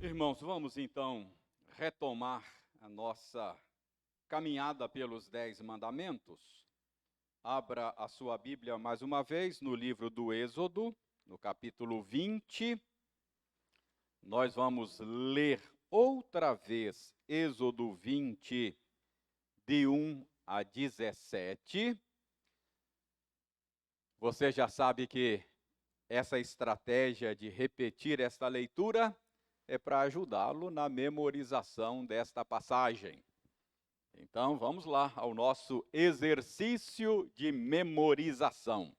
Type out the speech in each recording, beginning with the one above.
Irmãos, vamos então retomar a nossa caminhada pelos 10 mandamentos. Abra a sua Bíblia mais uma vez no livro do Êxodo, no capítulo 20. Nós vamos ler outra vez Êxodo 20, de 1 a 17. Você já sabe que essa estratégia de repetir esta leitura é para ajudá-lo na memorização desta passagem. Então, vamos lá ao nosso exercício de memorização.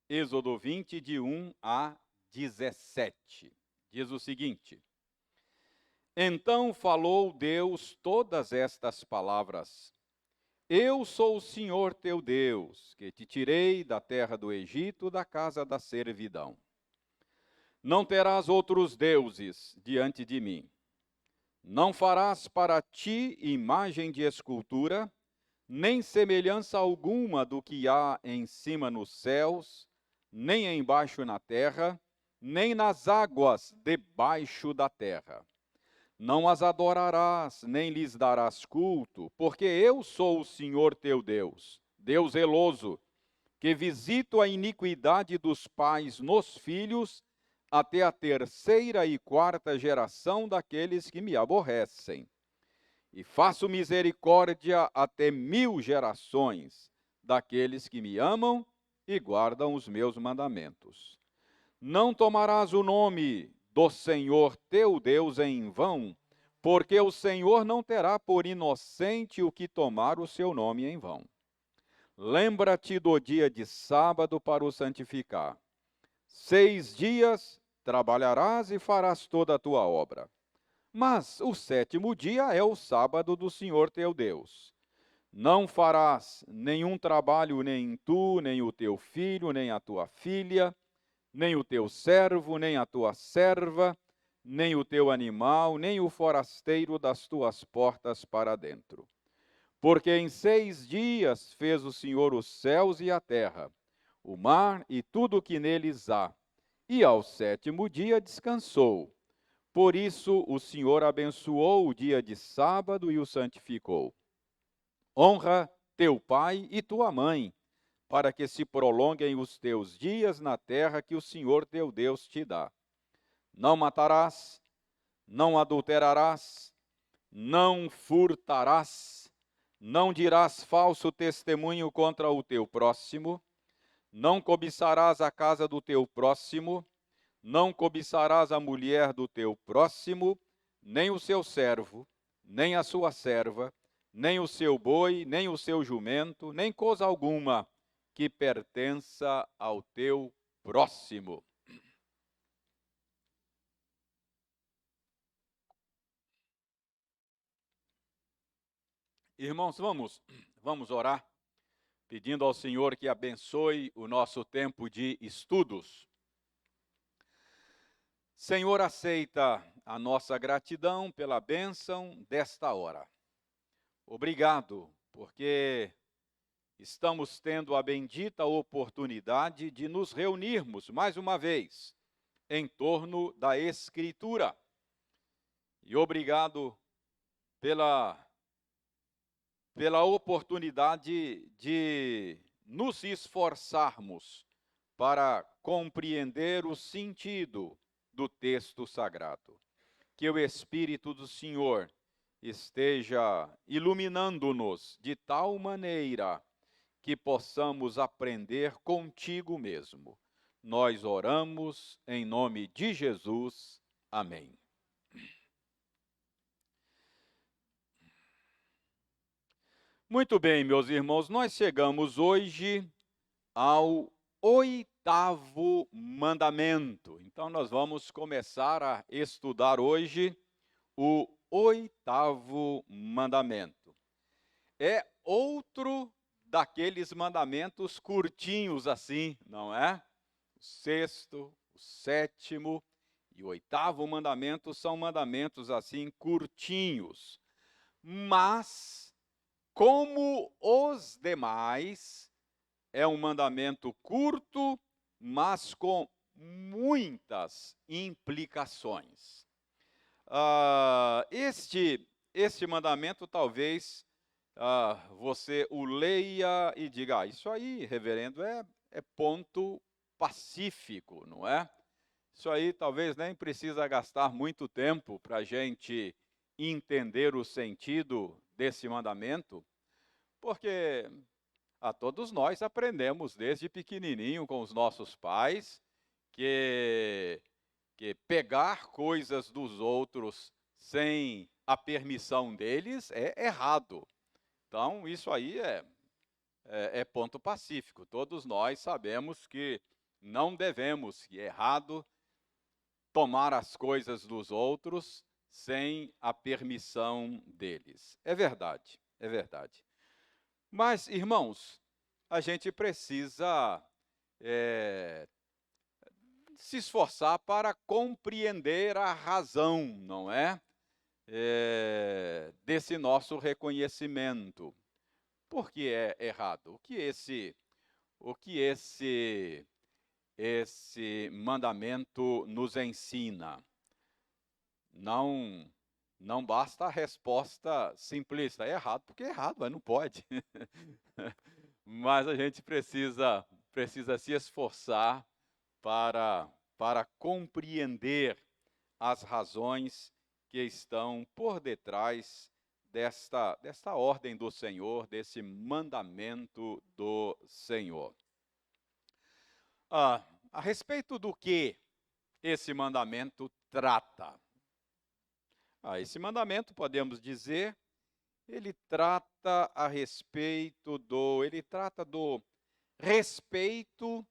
Êxodo 20, de 1 a 17. Diz o seguinte: Então falou Deus todas estas palavras: Eu sou o Senhor teu Deus, que te tirei da terra do Egito, da casa da servidão. Não terás outros deuses diante de mim. Não farás para ti imagem de escultura, nem semelhança alguma do que há em cima nos céus, nem embaixo na terra, nem nas águas debaixo da terra. Não as adorarás, nem lhes darás culto, porque eu sou o Senhor teu Deus, Deus zeloso, que visito a iniquidade dos pais nos filhos, até a terceira e quarta geração daqueles que me aborrecem. E faço misericórdia até 1000 gerações daqueles que me amam e guardam os meus mandamentos. Não tomarás o nome do Senhor teu Deus em vão, porque o Senhor não terá por inocente o que tomar o seu nome em vão. Lembra-te do dia de sábado para o santificar. 6 dias trabalharás e farás toda a tua obra. Mas o 7º dia é o sábado do Senhor teu Deus. Não farás nenhum trabalho, nem tu, nem o teu filho, nem a tua filha, nem o teu servo, nem a tua serva, nem o teu animal, nem o forasteiro das tuas portas para dentro. Porque em 6 dias fez o Senhor os céus e a terra, o mar e tudo o que neles há, e ao 7º dia descansou. Por isso o Senhor abençoou o dia de sábado e o santificou. Honra teu pai e tua mãe, para que se prolonguem os teus dias na terra que o Senhor teu Deus te dá. Não matarás, não adulterarás, não furtarás, não dirás falso testemunho contra o teu próximo, não cobiçarás a casa do teu próximo, não cobiçarás a mulher do teu próximo, nem o seu servo, nem a sua serva, nem o seu boi, nem o seu jumento, nem coisa alguma que pertença ao teu próximo. Irmãos, vamos orar, pedindo ao Senhor que abençoe o nosso tempo de estudos. Senhor, aceita a nossa gratidão pela bênção desta hora. Obrigado, porque estamos tendo a bendita oportunidade de nos reunirmos mais uma vez em torno da Escritura. E obrigado pela oportunidade de nos esforçarmos para compreender o sentido do texto sagrado. Que o Espírito do Senhor esteja iluminando-nos de tal maneira que possamos aprender contigo mesmo. Nós oramos em nome de Jesus. Amém. Muito bem, meus irmãos, nós chegamos hoje ao 8º mandamento. Então, nós vamos começar a estudar hoje o 8º mandamento. É outro daqueles mandamentos curtinhos assim, não é? O 6º, o 7º e o 8º mandamento são mandamentos assim curtinhos. Mas, como os demais, é um mandamento curto, mas com muitas implicações. Este mandamento talvez você o leia e diga, isso aí, reverendo, é ponto pacífico, não é? Isso aí talvez nem precisa gastar muito tempo para a gente entender o sentido desse mandamento, porque a todos nós aprendemos desde pequenininho com os nossos pais que pegar coisas dos outros sem a permissão deles é errado. Então, isso aí é ponto pacífico. Todos nós sabemos que não devemos, que é errado, tomar as coisas dos outros sem a permissão deles. É verdade, é verdade. Mas, irmãos, a gente precisa se esforçar para compreender a razão, não é? Desse nosso reconhecimento. Por que é errado? O que esse mandamento nos ensina? Não basta a resposta simplista. É errado porque é errado, mas não pode. Mas a gente precisa se esforçar para compreender as razões que estão por detrás desta ordem do Senhor, desse mandamento do Senhor. A respeito do que esse mandamento trata? Esse mandamento, podemos dizer, ele trata do respeito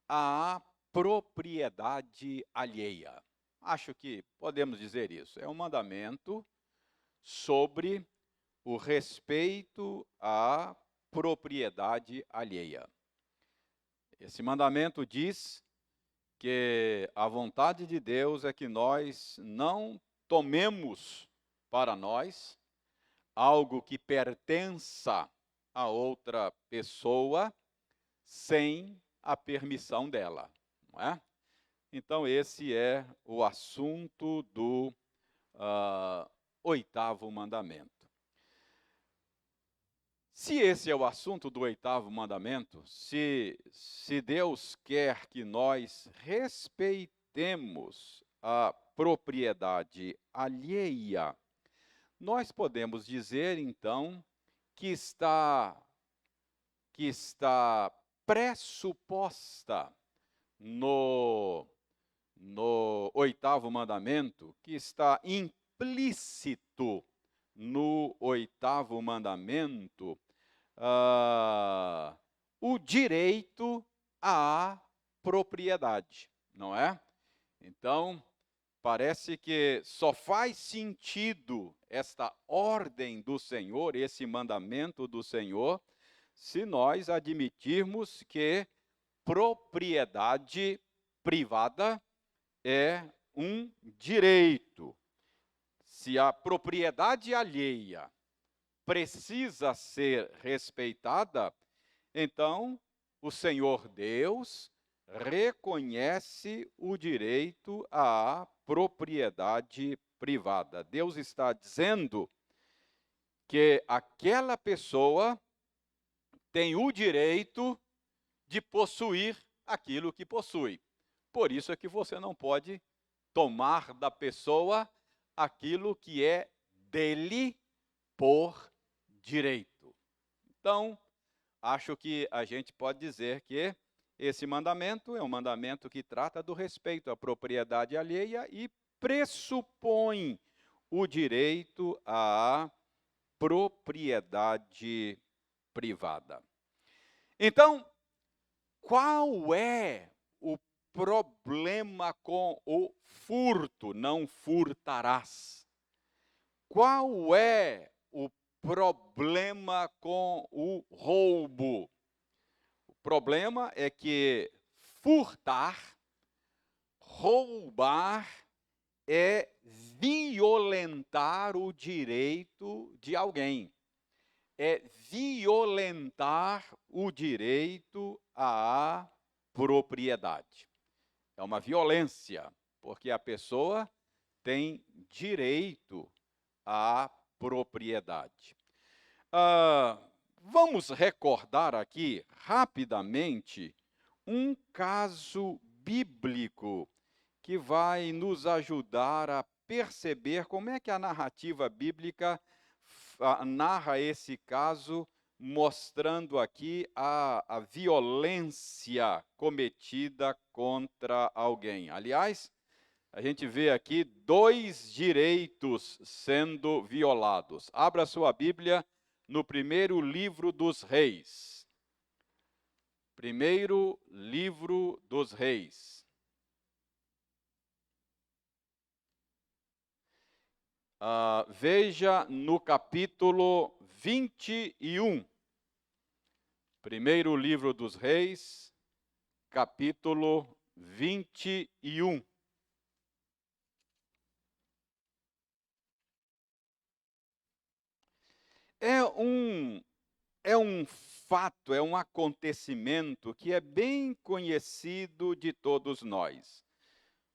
à propriedade alheia. Acho que podemos dizer isso. É um mandamento sobre o respeito à propriedade alheia. Esse mandamento diz que a vontade de Deus é que nós não tomemos para nós algo que pertença a outra pessoa sem a permissão dela, não é? Então, esse é o assunto do 8º mandamento. Se esse é o assunto do 8º mandamento, se Deus quer que nós respeitemos a propriedade alheia, nós podemos dizer, então, que está pressuposta no 8º mandamento, que está implícito no 8º mandamento, o direito à propriedade, não é? Então, parece que só faz sentido esta ordem do Senhor, esse mandamento do Senhor, se nós admitirmos que propriedade privada é um direito. Se a propriedade alheia precisa ser respeitada, então o Senhor Deus reconhece o direito à propriedade privada. Deus está dizendo que aquela pessoa tem o direito de possuir aquilo que possui. Por isso é que você não pode tomar da pessoa aquilo que é dele por direito. Então, acho que a gente pode dizer que esse mandamento é um mandamento que trata do respeito à propriedade alheia e pressupõe o direito à propriedade privada. Então, qual é o problema com o furto? Não furtarás. Qual é o problema com o roubo? O problema é que furtar, roubar, é violentar o direito de alguém. É violentar o direito à propriedade. É uma violência, porque a pessoa tem direito à propriedade. Vamos recordar aqui rapidamente um caso bíblico que vai nos ajudar a perceber como é que a narrativa bíblica narra esse caso, mostrando aqui a violência cometida contra alguém. Aliás, a gente vê aqui 2 direitos sendo violados. Abra sua Bíblia no primeiro livro dos Reis. Primeiro livro dos Reis. Veja no capítulo 21. Primeiro livro dos Reis, capítulo 21. É um fato, é um acontecimento que é bem conhecido de todos nós.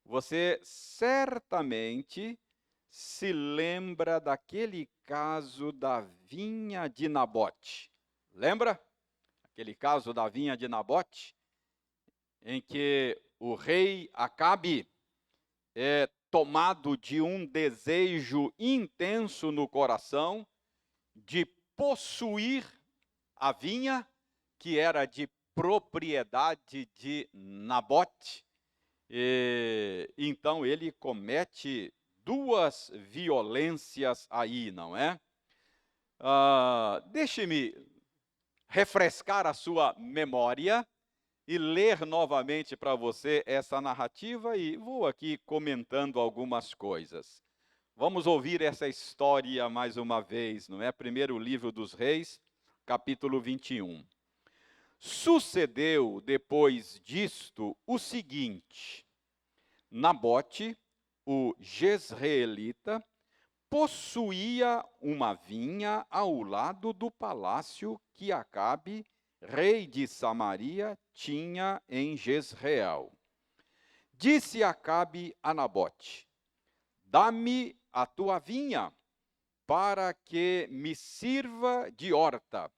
Você certamente se lembra daquele caso da vinha de Nabote. Lembra? Aquele caso da vinha de Nabote, em que o rei Acabe é tomado de um desejo intenso no coração de possuir a vinha, que era de propriedade de Nabote. Então ele comete 2 violências aí, não é? Deixe-me refrescar a sua memória e ler novamente para você essa narrativa, e vou aqui comentando algumas coisas. Vamos ouvir essa história mais uma vez, não é? Primeiro livro dos Reis, capítulo 21. Sucedeu depois disto o seguinte: Nabote, o jezreelita, possuía uma vinha ao lado do palácio que Acabe, rei de Samaria, tinha em Jezreel. Disse Acabe a Nabote: dá-me a tua vinha, para que me sirva de horta,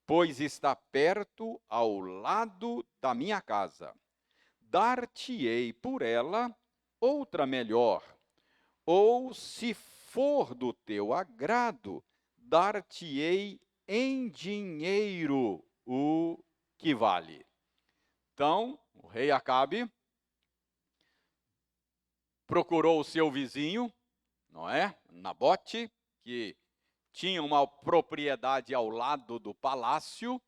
pois está perto ao lado da minha casa. Dar-te-ei por ela outra melhor, ou, se for do teu agrado, dar-te-ei em dinheiro o que vale. Então, o rei Acabe procurou o seu vizinho, não é? Nabote, que tinha uma propriedade ao lado do palácio,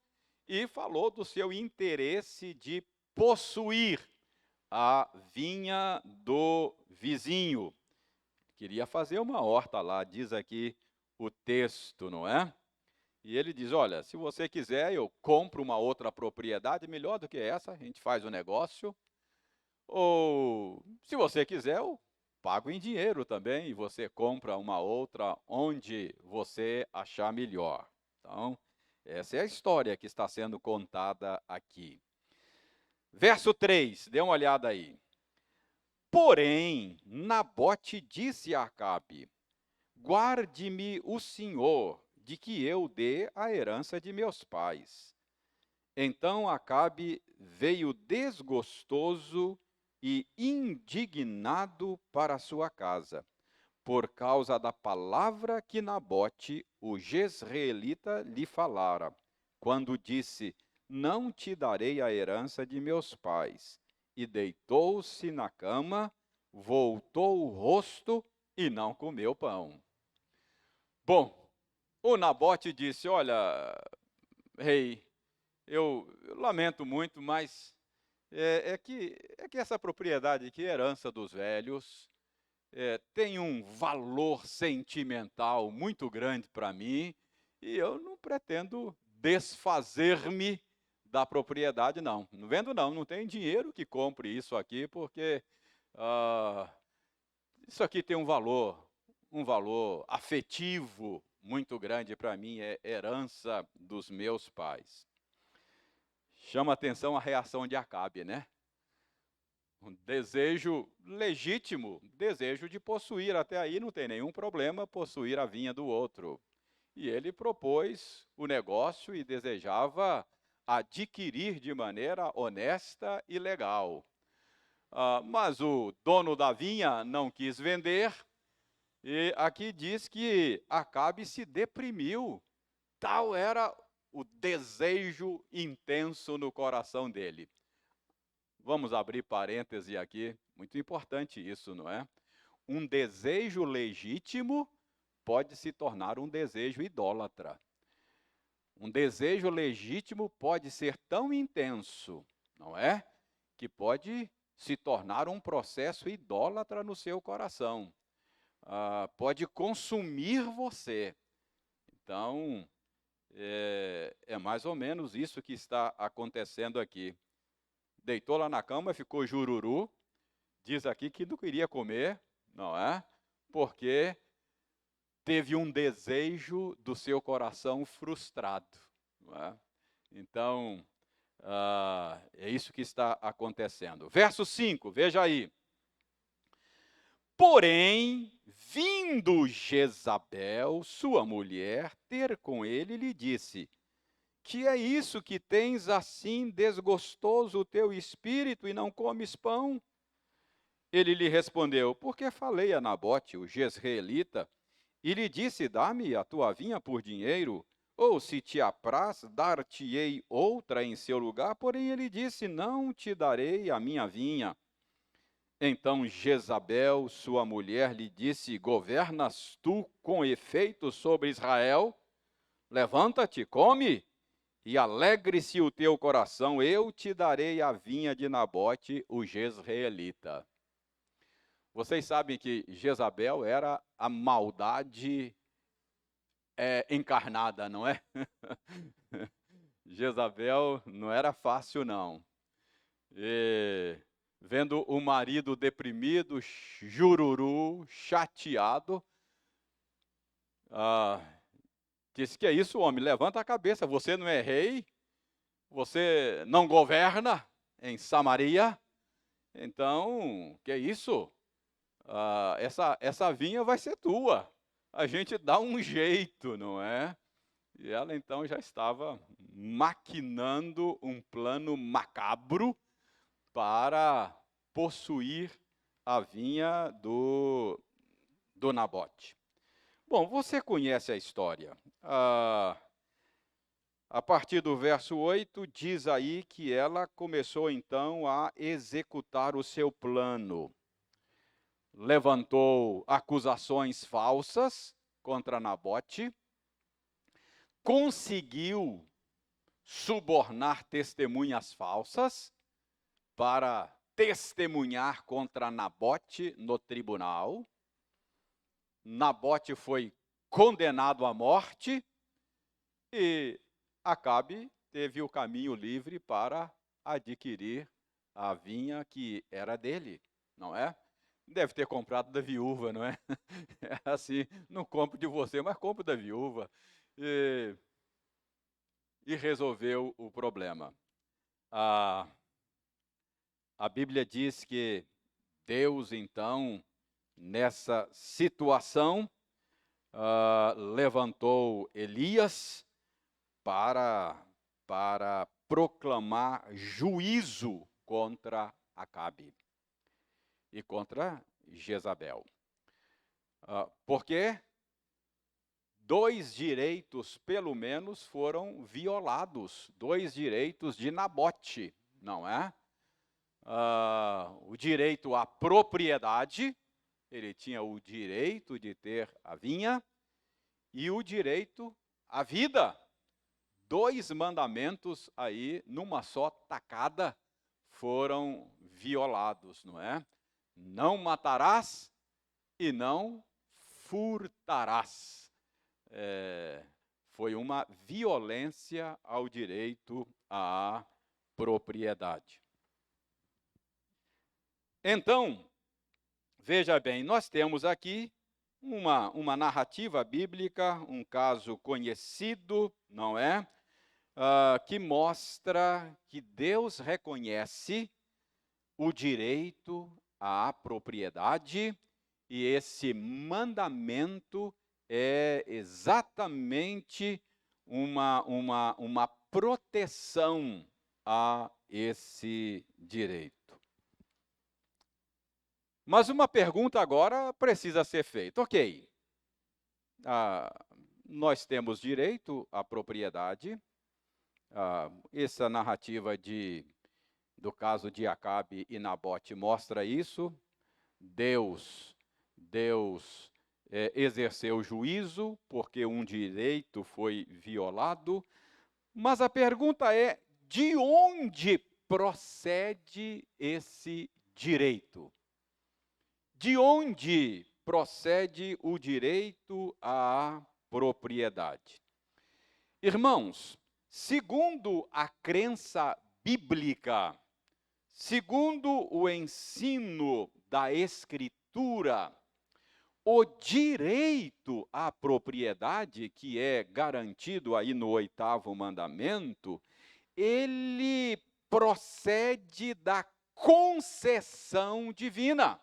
e falou do seu interesse de possuir a vinha do vizinho. Queria fazer uma horta lá, diz aqui o texto, não é? E ele diz: olha, se você quiser, eu compro uma outra propriedade melhor do que essa, a gente faz o negócio. Ou, se você quiser, eu pago em dinheiro também, e você compra uma outra onde você achar melhor. Então, essa é a história que está sendo contada aqui. Verso 3, dê uma olhada aí. Porém, Nabote disse a Acabe: guarde-me o Senhor, de que eu dê a herança de meus pais. Então Acabe veio desgostoso e indignado para sua casa, por causa da palavra que Nabote, o jezreelita, lhe falara, quando disse: não te darei a herança de meus pais. E deitou-se na cama, voltou o rosto e não comeu pão. Bom, o Nabote disse: olha, rei, eu lamento muito, mas é que essa propriedade aqui, herança dos velhos, tem um valor sentimental muito grande para mim, e eu não pretendo desfazer-me da propriedade, não. Não vendo, não. Não tem dinheiro que compre isso aqui, porque isso aqui tem um valor afetivo muito grande para mim, é herança dos meus pais. Chama atenção a reação de Acabe, né? Um desejo legítimo, desejo de possuir. Até aí não tem nenhum problema possuir a vinha do outro. E ele propôs o negócio e desejava adquirir de maneira honesta e legal. Mas o dono da vinha não quis vender, e aqui diz que Acabe se deprimiu. Tal era o desejo intenso no coração dele. Vamos abrir parêntese aqui, muito importante isso, não é? Um desejo legítimo pode se tornar um desejo idólatra. Um desejo legítimo pode ser tão intenso, não é? Que pode se tornar um processo idólatra no seu coração. Pode consumir você. Então, é mais ou menos isso que está acontecendo aqui. Deitou lá na cama, ficou jururu, diz aqui que não queria comer, não é? Porque teve um desejo do seu coração frustrado, não é? Então, é isso que está acontecendo. Verso 5, veja aí. Porém, vindo Jezabel, sua mulher, ter com ele, lhe disse: que é isso que tens assim desgostoso o teu espírito e não comes pão? Ele lhe respondeu: porque falei a Nabote, o jezreelita, e lhe disse: dá-me a tua vinha por dinheiro, ou se te apraz, dar-te-ei outra em seu lugar. Porém ele disse: não te darei a minha vinha. Então Jezabel, sua mulher, lhe disse: governas tu com efeito sobre Israel? Levanta-te, come, e alegre-se o teu coração, eu te darei a vinha de Nabote, o jezreelita. Vocês sabem que Jezabel era a maldade encarnada, não é? Jezabel não era fácil, não. E, vendo o marido deprimido, jururu, chateado, disse: que é isso, homem? Levanta a cabeça, você não é rei? Você não governa em Samaria? Então, que é isso? Essa vinha vai ser tua. A gente dá um jeito, não é? E ela então já estava maquinando um plano macabro para possuir a vinha do Nabote. Bom, você conhece a história. A partir do verso 8, diz aí que ela começou então a executar o seu plano. Levantou acusações falsas contra Nabote, conseguiu subornar testemunhas falsas para testemunhar contra Nabote no tribunal. Nabote foi condenado à morte e Acabe teve o caminho livre para adquirir a vinha que era dele, não é? Deve ter comprado da viúva, não é? É assim, não compro de você, mas compro da viúva. E resolveu o problema. A Bíblia diz que Deus, então, nessa situação, levantou Elias para proclamar juízo contra Acabe e contra Jezabel. Porque 2 direitos, pelo menos, foram violados. 2 direitos de Nabote, não é? O direito à propriedade, ele tinha o direito de ter a vinha, e o direito à vida. 2 mandamentos aí, numa só tacada, foram violados, não é? Não matarás e não furtarás. Foi uma violência ao direito à propriedade. Então, veja bem, nós temos aqui uma narrativa bíblica, um caso conhecido, não é? Que mostra que Deus reconhece o direito à propriedade, e esse mandamento é exatamente uma proteção a esse direito. Mas uma pergunta agora precisa ser feita. Ok, nós temos direito à propriedade. Essa narrativa do caso de Acabe e Nabote mostra isso. Deus exerceu juízo porque um direito foi violado. Mas a pergunta é, de onde procede esse direito? De onde procede o direito à propriedade? Irmãos, segundo a crença bíblica, segundo o ensino da Escritura, o direito à propriedade, que é garantido aí no 8º mandamento, ele procede da concessão divina.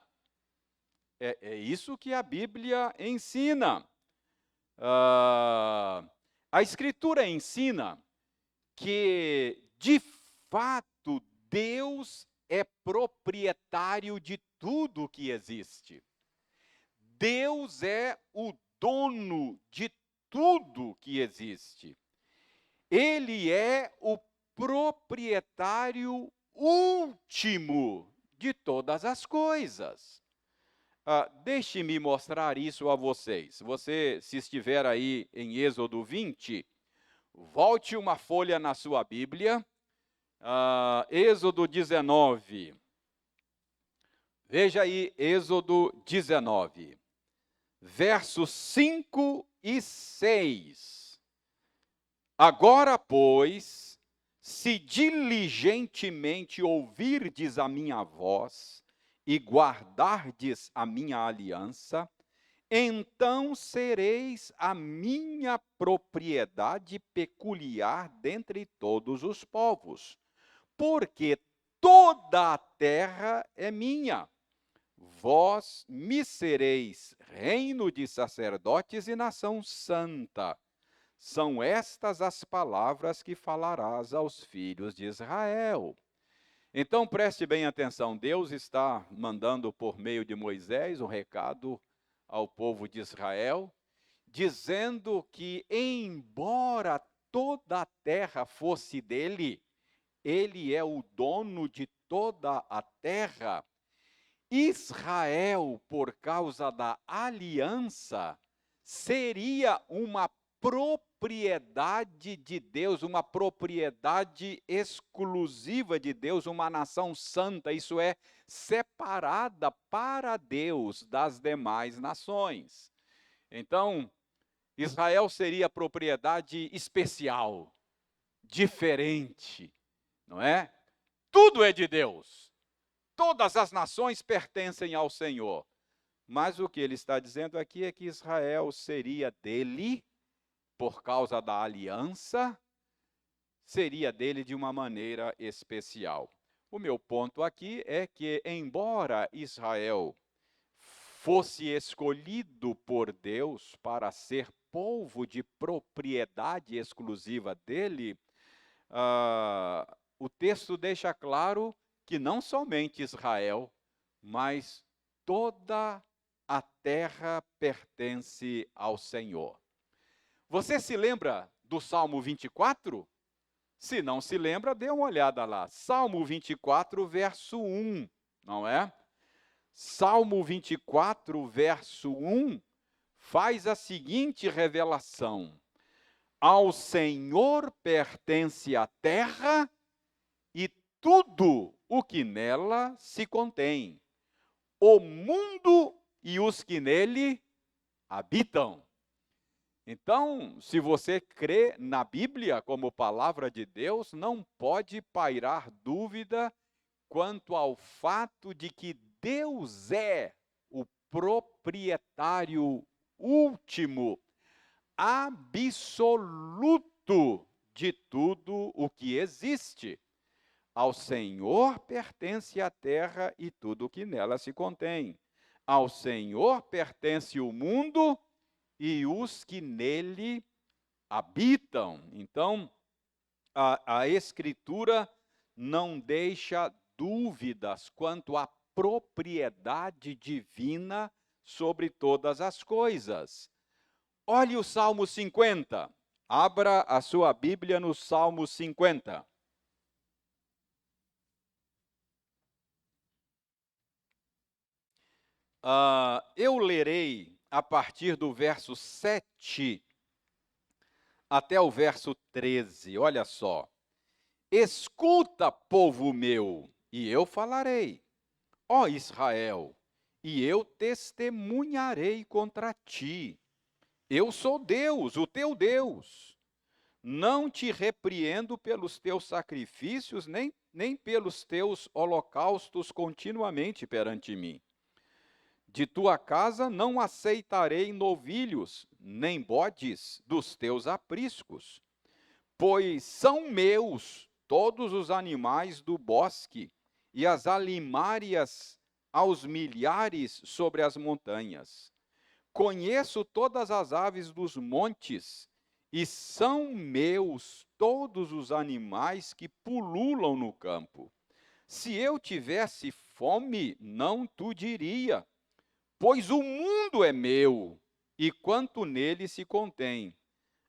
É isso que a Bíblia ensina. A Escritura ensina que, de fato, Deus é proprietário de tudo que existe. Deus é o dono de tudo que existe. Ele é o proprietário último de todas as coisas. Deixe-me mostrar isso a vocês. Você, se estiver aí em Êxodo 20, volte uma folha na sua Bíblia. Êxodo 19. Veja aí, Êxodo 19, versos 5 e 6. Agora, pois, se diligentemente ouvirdes a minha voz e guardardes a minha aliança, então sereis a minha propriedade peculiar dentre todos os povos, porque toda a terra é minha. Vós me sereis reino de sacerdotes e nação santa. São estas as palavras que falarás aos filhos de Israel. Então, preste bem atenção, Deus está mandando por meio de Moisés um recado ao povo de Israel, dizendo que, embora toda a terra fosse dele, ele é o dono de toda a terra. Israel, por causa da aliança, seria uma propriedade de Deus, uma propriedade exclusiva de Deus, uma nação santa, isso é, separada para Deus das demais nações. Então, Israel seria propriedade especial, diferente, não é? Tudo é de Deus. Todas as nações pertencem ao Senhor. Mas o que ele está dizendo aqui é que Israel seria dele, por causa da aliança, seria dele de uma maneira especial. O meu ponto aqui é que, embora Israel fosse escolhido por Deus para ser povo de propriedade exclusiva dele, o texto deixa claro que não somente Israel, mas toda a terra pertence ao Senhor. Você se lembra do Salmo 24? Se não se lembra, dê uma olhada lá. Salmo 24, verso 1, não é? Salmo 24, verso 1, faz a seguinte revelação: ao Senhor pertence a terra e tudo o que nela se contém, o mundo e os que nele habitam. Então, se você crê na Bíblia como palavra de Deus, não pode pairar dúvida quanto ao fato de que Deus é o proprietário último, absoluto de tudo o que existe. Ao Senhor pertence a terra e tudo o que nela se contém. Ao Senhor pertence o mundo e os que nele habitam. Então, a Escritura não deixa dúvidas quanto à propriedade divina sobre todas as coisas. Olhe o Salmo 50. Abra a sua Bíblia no Salmo 50. Eu lerei a partir do verso 7 até o verso 13. Olha só. Escuta, povo meu, e eu falarei, ó Israel, e eu testemunharei contra ti. Eu sou Deus, o teu Deus. Não te repreendo pelos teus sacrifícios, nem pelos teus holocaustos continuamente perante mim. De tua casa não aceitarei novilhos, nem bodes dos teus apriscos, pois são meus todos os animais do bosque, e as alimárias aos milhares sobre as montanhas. Conheço todas as aves dos montes, e são meus todos os animais que pululam no campo. Se eu tivesse fome, não tu diria, pois o mundo é meu, e quanto nele se contém.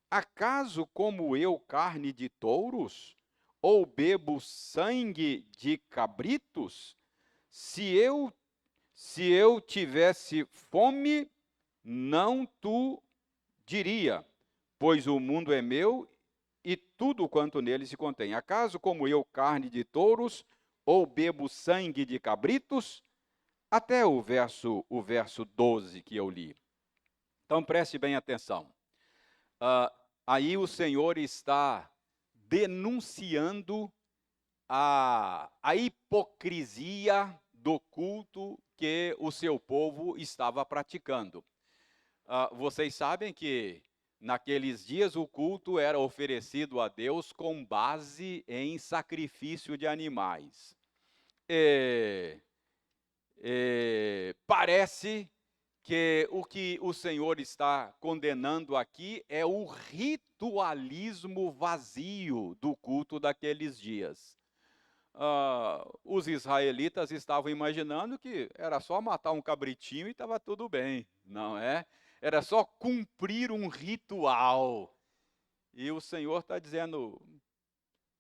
Acaso como eu carne de touros? Ou bebo sangue de cabritos? Se eu tivesse fome, não tu diria, pois o mundo é meu e tudo quanto nele se contém. Acaso como eu carne de touros? Ou bebo sangue de cabritos? Até o verso 12 que eu li. Então preste bem atenção. Aí o Senhor está denunciando a hipocrisia do culto que o seu povo estava praticando. Vocês sabem que naqueles dias o culto era oferecido a Deus com base em sacrifício de animais. Parece que o Senhor está condenando aqui é o ritualismo vazio do culto daqueles dias. Os israelitas estavam imaginando que era só matar um cabritinho e estava tudo bem, não é? Era só cumprir um ritual. E o Senhor está dizendo,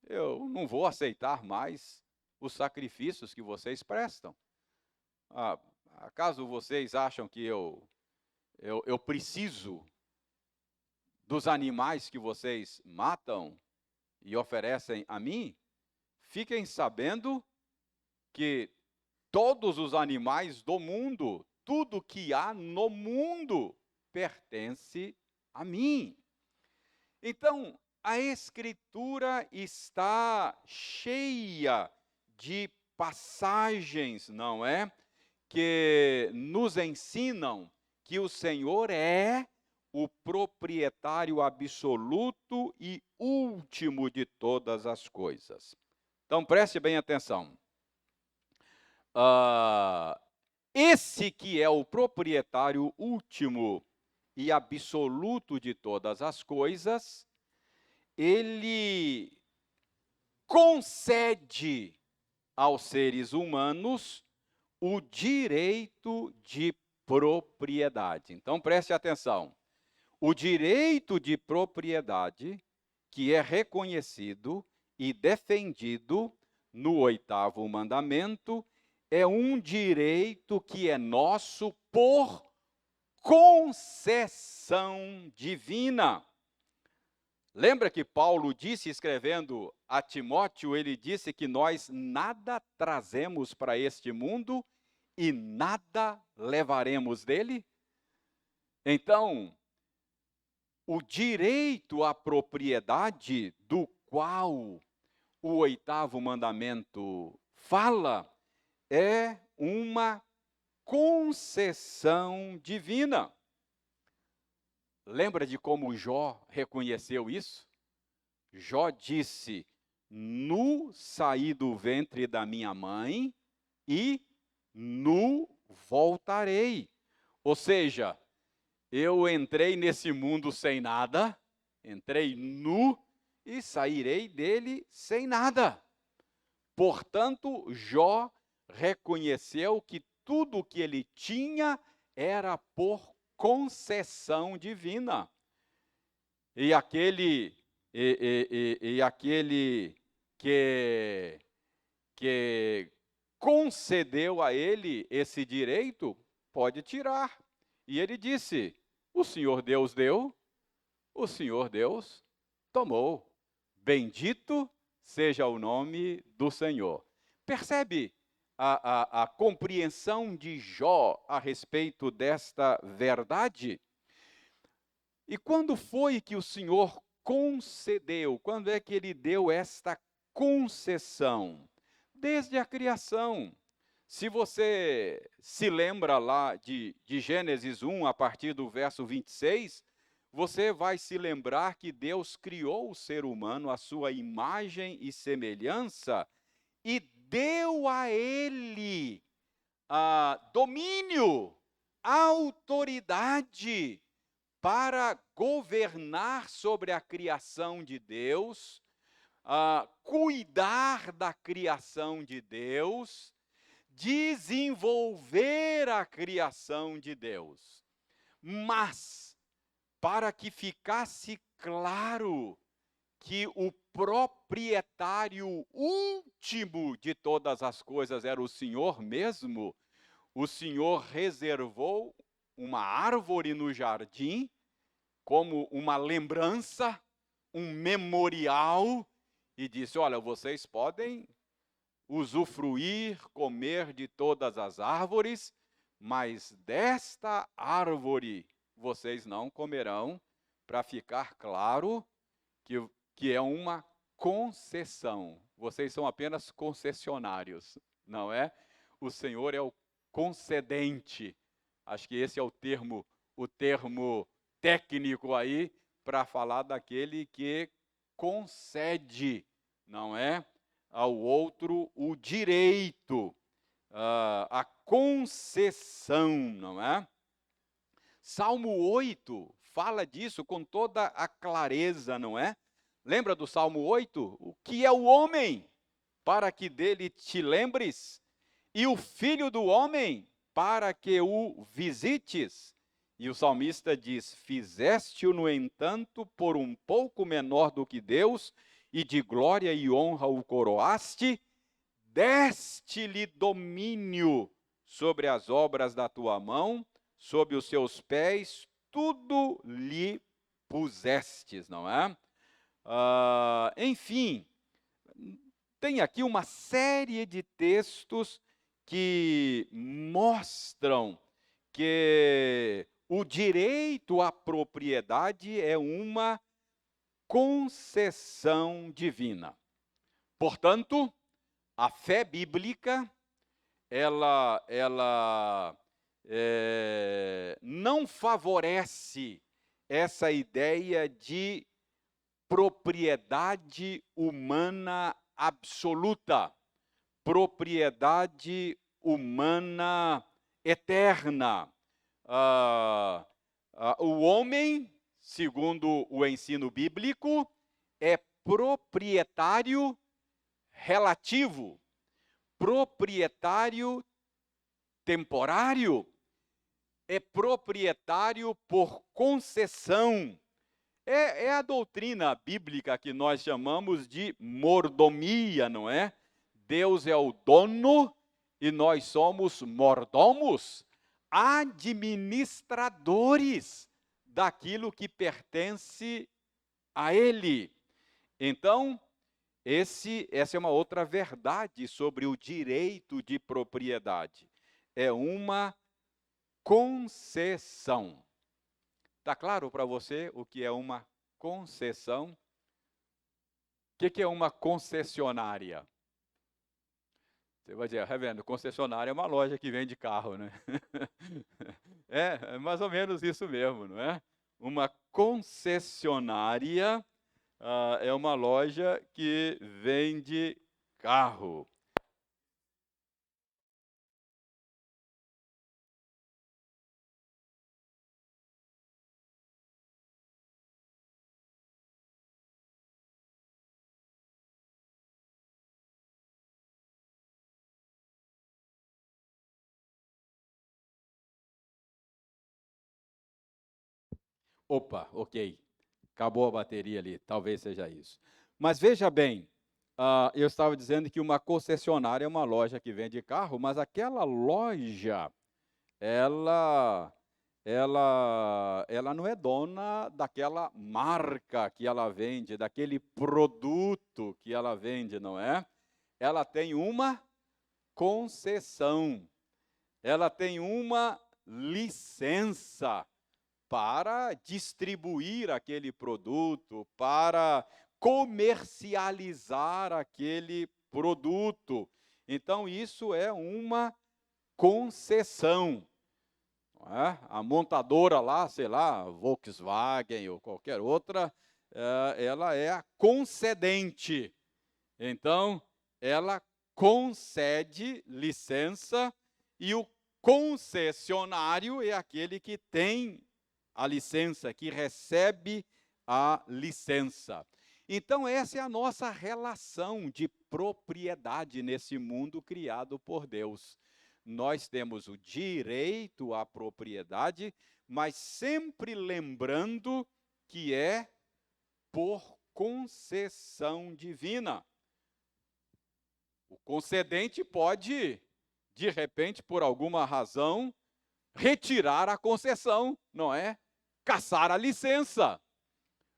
eu não vou aceitar mais os sacrifícios que vocês prestam. Acaso vocês acham que eu preciso dos animais que vocês matam e oferecem a mim? Fiquem sabendo que todos os animais do mundo, tudo que há no mundo, pertence a mim. Então, a Escritura está cheia de passagens, não é? Que nos ensinam que o Senhor é o proprietário absoluto e último de todas as coisas. Então preste bem atenção. Esse que é o proprietário último e absoluto de todas as coisas, ele concede aos seres humanos o direito de propriedade. Então, preste atenção. O direito de propriedade, que é reconhecido e defendido no 8º mandamento, é um direito que é nosso por concessão divina. Lembra que Paulo disse, escrevendo a Timóteo, ele disse que nós nada trazemos para este mundo e nada levaremos dele? Então, o direito à propriedade do qual o 8º mandamento fala é uma concessão divina. Lembra de como Jó reconheceu isso? Jó disse, nu saí do ventre da minha mãe e nu voltarei. Ou seja, eu entrei nesse mundo sem nada, entrei nu e sairei dele sem nada. Portanto, Jó reconheceu que tudo o que ele tinha era por concessão divina. E aquele que concedeu a ele esse direito pode tirar. E ele disse: o Senhor Deus deu, o Senhor Deus tomou. Bendito seja o nome do Senhor. Percebe a compreensão de Jó a respeito desta verdade? E quando foi que o Senhor concedeu? Quando é que ele deu esta concessão? Desde a criação. Se você se lembra lá de Gênesis 1, a partir do verso 26, você vai se lembrar que Deus criou o ser humano à sua imagem e semelhança e deu a ele domínio, autoridade para governar sobre a criação de Deus, cuidar da criação de Deus, desenvolver a criação de Deus. Mas, para que ficasse claro que o proprietário último de todas as coisas era o Senhor mesmo, o Senhor reservou uma árvore no jardim como uma lembrança, um memorial, e disse: olha, vocês podem usufruir, comer de todas as árvores, mas desta árvore vocês não comerão, para ficar claro que é uma concessão. Vocês são apenas concessionários, não é? O Senhor é o concedente. Acho que esse é o termo técnico aí para falar daquele que concede, não é? Ao outro o direito, a concessão, não é? Salmo 8 fala disso com toda a clareza, não é? Lembra do Salmo 8? O que é o homem para que dele te lembres? E o filho do homem para que o visites? E o salmista diz: fizeste-o, no entanto, por um pouco menor do que Deus, e de glória e honra o coroaste, deste-lhe domínio sobre as obras da tua mão, sob os seus pés, tudo lhe pusestes, não é? Enfim, tem aqui uma série de textos que mostram que o direito à propriedade é uma concessão divina. Portanto, a fé bíblica, ela não favorece essa ideia de propriedade humana absoluta, propriedade humana eterna. O homem, segundo o ensino bíblico, é proprietário relativo, proprietário temporário, é proprietário por concessão. É a doutrina bíblica que nós chamamos de mordomia, não é? Deus é o dono e nós somos mordomos, administradores daquilo que pertence a Ele. Então, essa é uma outra verdade sobre o direito de propriedade. É uma concessão. Está claro para você o que é uma concessão? O que é uma concessionária? Você vai dizer, vendo, concessionária é uma loja que vende carro, né? É mais ou menos isso mesmo, não é? Uma concessionária É uma loja que vende carro. Opa, ok. Acabou a bateria ali, talvez seja isso. Mas veja bem, eu estava dizendo que uma concessionária é uma loja que vende carro, mas aquela loja, ela, ela não é dona daquela marca que ela vende, daquele produto que ela vende, não é? Ela tem uma concessão, ela tem uma licença para distribuir aquele produto, para comercializar aquele produto. Então, isso é uma concessão. Não é? A montadora lá, sei lá, Volkswagen ou qualquer outra, ela é a concedente. Então, ela concede licença e o concessionário é aquele que tem a licença, que recebe a licença. Então, essa é a nossa relação de propriedade nesse mundo criado por Deus. Nós temos o direito à propriedade, mas sempre lembrando que é por concessão divina. O concedente pode, de repente, por alguma razão, retirar a concessão, não é? Caçar a licença.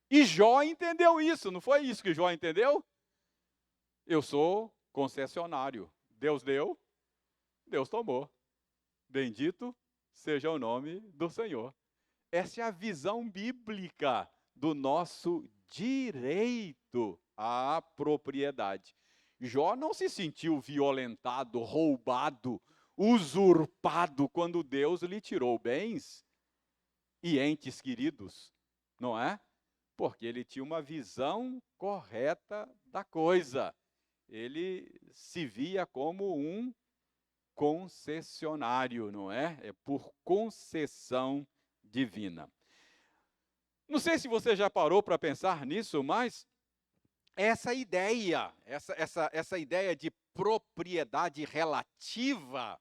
E Jó entendeu isso, não foi isso que Jó entendeu? Eu sou concessionário. Deus deu, Deus tomou. Bendito seja o nome do Senhor. Essa é a visão bíblica do nosso direito à propriedade. Jó não se sentiu violentado, roubado, usurpado quando Deus lhe tirou bens e entes queridos, não é? Porque ele tinha uma visão correta da coisa. Ele se via como um concessionário, não é? É por concessão divina. Não sei se você já parou para pensar nisso, mas essa ideia de propriedade relativa,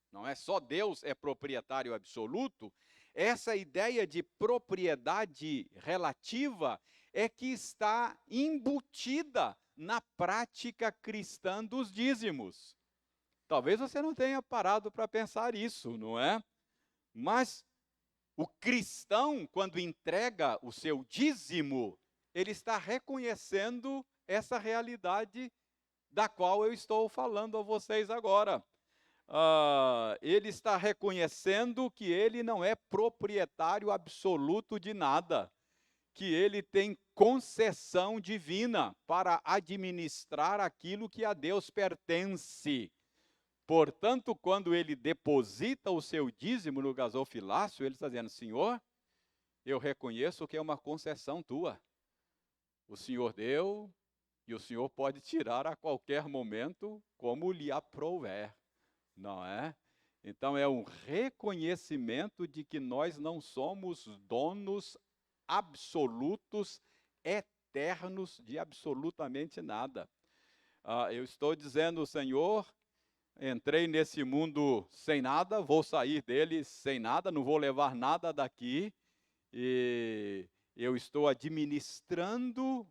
não é só Deus é proprietário absoluto, essa ideia de propriedade relativa é que está embutida na prática cristã dos dízimos. Talvez você não tenha parado para pensar isso, não é? Mas o cristão, quando entrega o seu dízimo, ele está reconhecendo essa realidade da qual eu estou falando a vocês agora. Ele está reconhecendo que ele não é proprietário absoluto de nada, que ele tem concessão divina para administrar aquilo que a Deus pertence. Portanto, quando ele deposita o seu dízimo no gasofilácio, ele está dizendo: Senhor, eu reconheço que é uma concessão tua. O Senhor deu e o Senhor pode tirar a qualquer momento, como lhe aprouver, não é? Então, é um reconhecimento de que nós não somos donos absolutos, eternos de absolutamente nada. Eu estou dizendo, Senhor, entrei nesse mundo sem nada, vou sair dele sem nada, não vou levar nada daqui, e eu estou administrando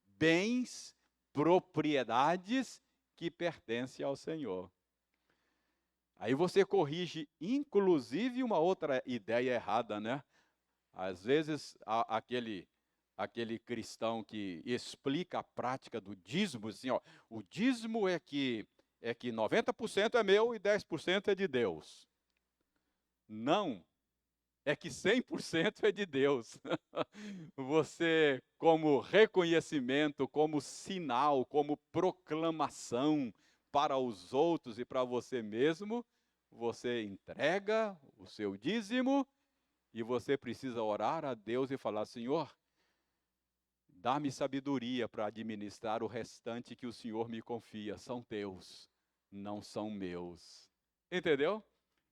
bens, propriedades que pertencem ao Senhor. Aí você corrige, inclusive, uma outra ideia errada, né? Às vezes, aquele cristão que explica a prática do dízimo, assim, ó, o dízimo é que 90% é meu e 10% é de Deus. Não, é que 100% é de Deus. Você, como reconhecimento, como sinal, como proclamação para os outros e para você mesmo, você entrega o seu dízimo e você precisa orar a Deus e falar: Senhor, dá-me sabedoria para administrar o restante que o Senhor me confia. São teus, não são meus. Entendeu?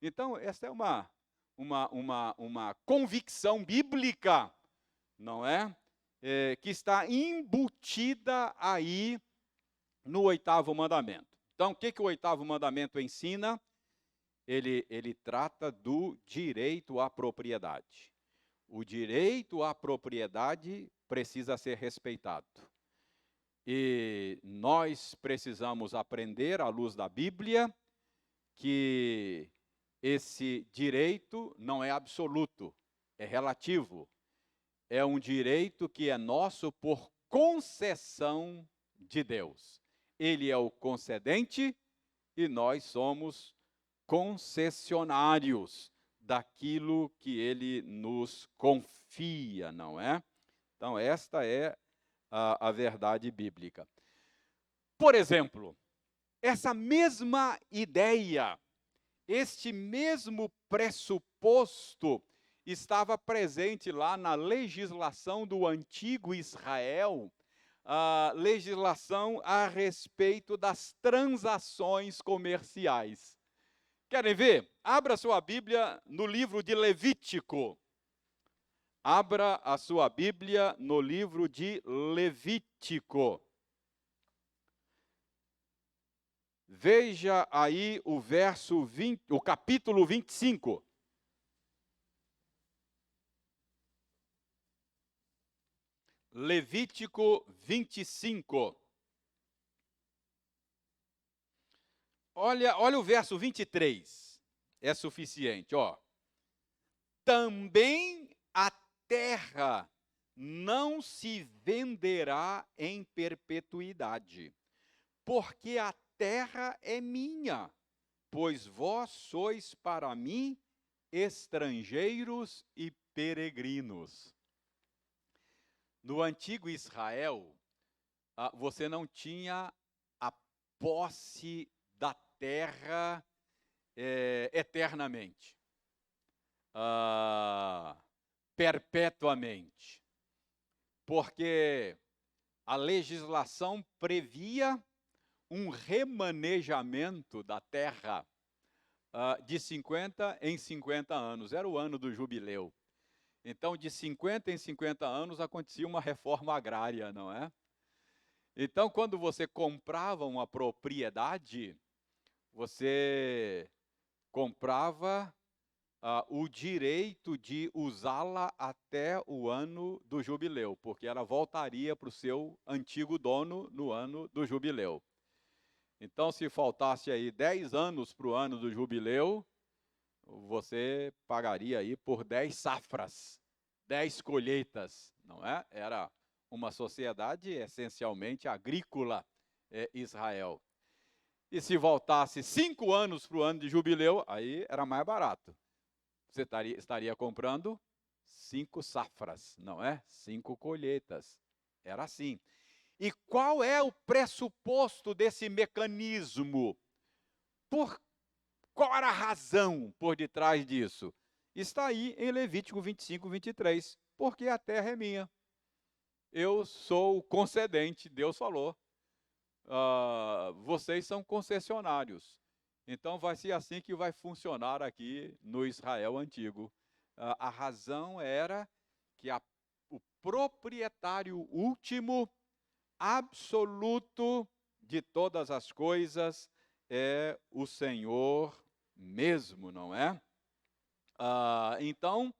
Então, essa é uma convicção bíblica, não é? Que está embutida aí no 8º mandamento. Então, o que o 8º mandamento ensina? Ele trata do direito à propriedade. O direito à propriedade precisa ser respeitado. E nós precisamos aprender, à luz da Bíblia, que esse direito não é absoluto, é relativo. É um direito que é nosso por concessão de Deus. Ele é o concedente e nós somos concessionários daquilo que ele nos confia, não é? Então, esta é a verdade bíblica. Por exemplo, essa mesma ideia, este mesmo pressuposto estava presente lá na legislação do antigo Israel, a legislação a respeito das transações comerciais. Querem ver? Abra sua Bíblia no livro de Levítico. Abra a sua Bíblia no livro de Levítico. Veja aí o capítulo 25. Levítico 25. Olha o verso 23. É suficiente, ó. Também a terra não se venderá em perpetuidade, porque a terra é minha, pois vós sois para mim estrangeiros e peregrinos. No antigo Israel, você não tinha a posse da terra eternamente, perpetuamente, porque a legislação previa um remanejamento da terra de 50 em 50 anos. Era o ano do jubileu. Então, de 50 em 50 anos, acontecia uma reforma agrária, não é? Então, quando você comprava uma propriedade, você comprava o direito de usá-la até o ano do jubileu, porque ela voltaria para o seu antigo dono no ano do jubileu. Então, se faltasse aí 10 anos para o ano do jubileu, você pagaria aí por 10 safras, 10 colheitas, não é? Era uma sociedade essencialmente agrícola, Israel. E se voltasse 5 anos para o ano de jubileu, aí era mais barato. Você estaria comprando 5 safras, não é? 5 colheitas. Era assim. E qual é o pressuposto desse mecanismo? Qual era a razão por detrás disso? Está aí em Levítico 25, 23. Porque a terra é minha. Eu sou o concedente, Deus falou. Vocês são concessionários. Então vai ser assim que vai funcionar aqui no Israel antigo. A razão era que o proprietário último, absoluto de todas as coisas, é o Senhor mesmo, não é? Então,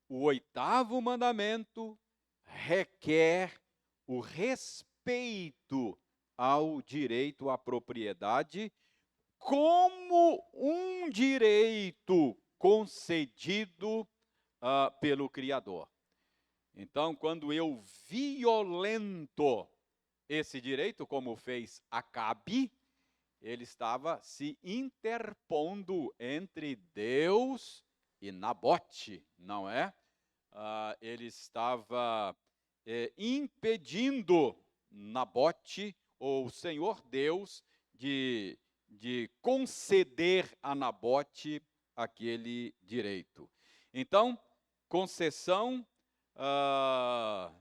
o 8º mandamento requer o respeito ao direito à propriedade como um direito concedido pelo Criador. Então, quando eu violento esse direito, como fez Acabe, ele estava se interpondo entre Deus e Nabote, não é? Ele estava impedindo Nabote, ou o Senhor Deus, de conceder a Nabote aquele direito. Então, concessão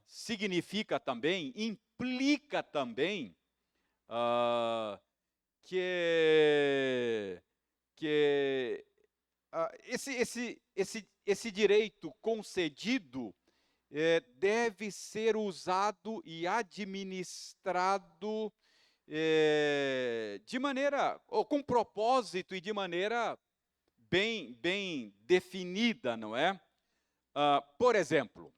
significa também, implica também ah, que esse direito concedido deve ser usado e administrado de maneira, ou com propósito e de maneira bem definida, não é? Por exemplo,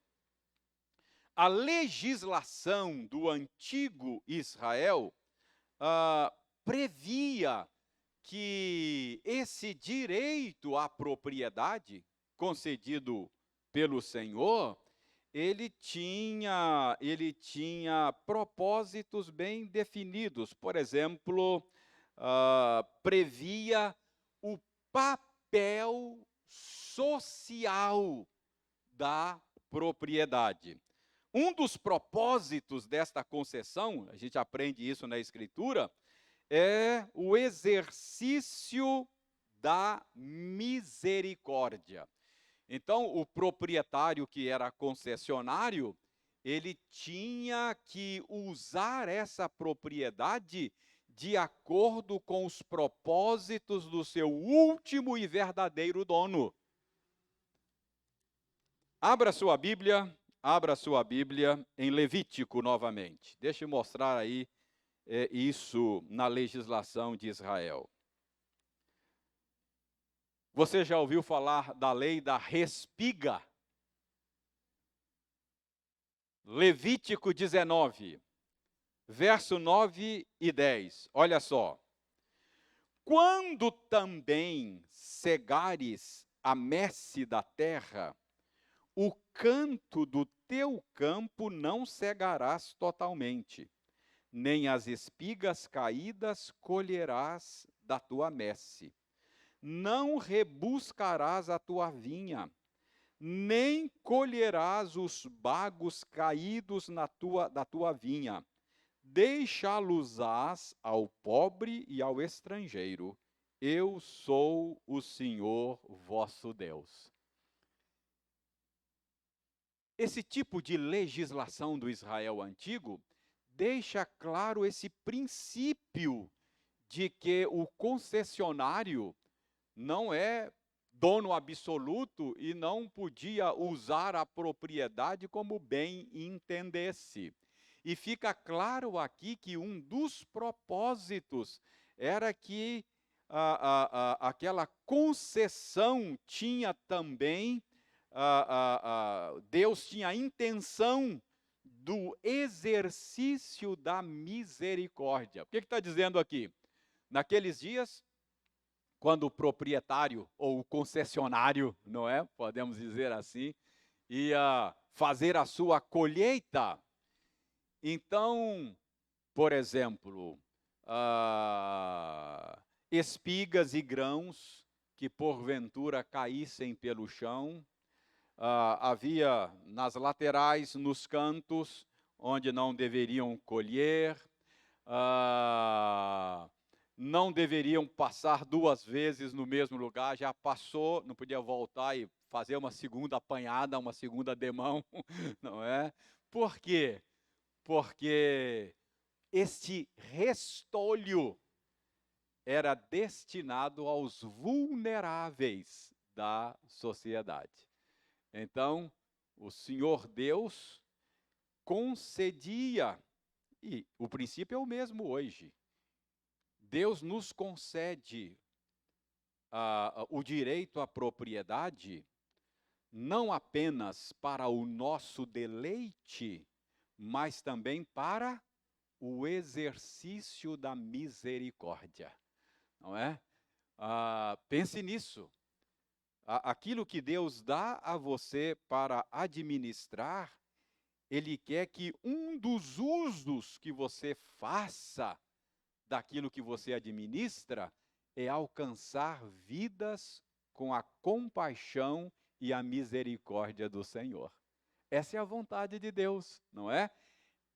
a legislação do antigo Israel previa que esse direito à propriedade concedido pelo Senhor, ele tinha propósitos bem definidos. Por exemplo, previa o papel social da propriedade. Um dos propósitos desta concessão, a gente aprende isso na Escritura, é o exercício da misericórdia. Então, o proprietário que era concessionário, ele tinha que usar essa propriedade de acordo com os propósitos do seu último e verdadeiro dono. Abra sua Bíblia em Levítico novamente. Deixa eu mostrar aí isso na legislação de Israel. Você já ouviu falar da lei da respiga? Levítico 19, verso 9 e 10. Olha só. Quando também cegares a messe da terra, o canto do teu campo não cegarás totalmente, nem as espigas caídas colherás da tua messe. Não rebuscarás a tua vinha, nem colherás os bagos caídos da tua vinha. Deixá-los-ás ao pobre e ao estrangeiro. Eu sou o Senhor vosso Deus. Esse tipo de legislação do Israel antigo deixa claro esse princípio de que o concessionário não é dono absoluto e não podia usar a propriedade como bem entendesse. E fica claro aqui que um dos propósitos era que aquela concessão tinha também, Deus tinha a intenção do exercício da misericórdia. O que está dizendo aqui? Naqueles dias, quando o proprietário ou o concessionário, não é? Podemos dizer assim, ia fazer a sua colheita. Então, por exemplo, espigas e grãos que porventura caíssem pelo chão, havia nas laterais, nos cantos, onde não deveriam colher, não deveriam passar duas vezes no mesmo lugar, já passou, não podia voltar e fazer uma segunda apanhada, uma segunda demão, não é? Por quê? Porque este restolho era destinado aos vulneráveis da sociedade. Então, o Senhor Deus concedia, e o princípio é o mesmo hoje. Deus nos concede o direito à propriedade, não apenas para o nosso deleite, mas também para o exercício da misericórdia, não é? Pense nisso. Aquilo que Deus dá a você para administrar, Ele quer que um dos usos que você faça daquilo que você administra é alcançar vidas com a compaixão e a misericórdia do Senhor. Essa é a vontade de Deus, não é?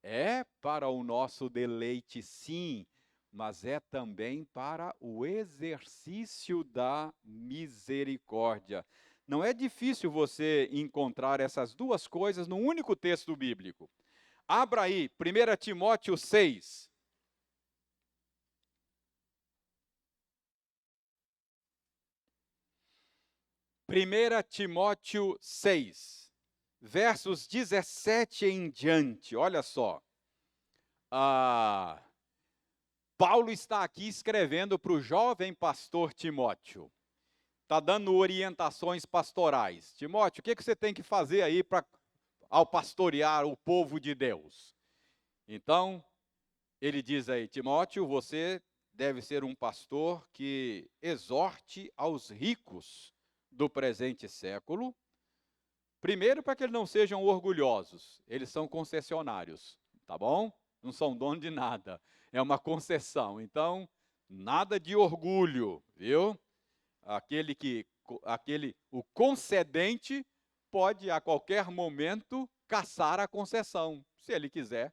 É para o nosso deleite, sim, mas é também para o exercício da misericórdia. Não é difícil você encontrar essas duas coisas num único texto bíblico. Abra aí, 1 Timóteo 6. Primeira Timóteo 6, versos 17 em diante, olha só. Paulo está aqui escrevendo para o jovem pastor Timóteo. Está dando orientações pastorais. Timóteo, o que você tem que fazer aí ao pastorear o povo de Deus? Então, ele diz aí, Timóteo, você deve ser um pastor que exorte aos ricos do presente século. Primeiro, para que eles não sejam orgulhosos. Eles são concessionários, tá bom? Não são donos de nada. É uma concessão. Então, nada de orgulho, viu? O concedente pode a qualquer momento cassar a concessão, se ele quiser.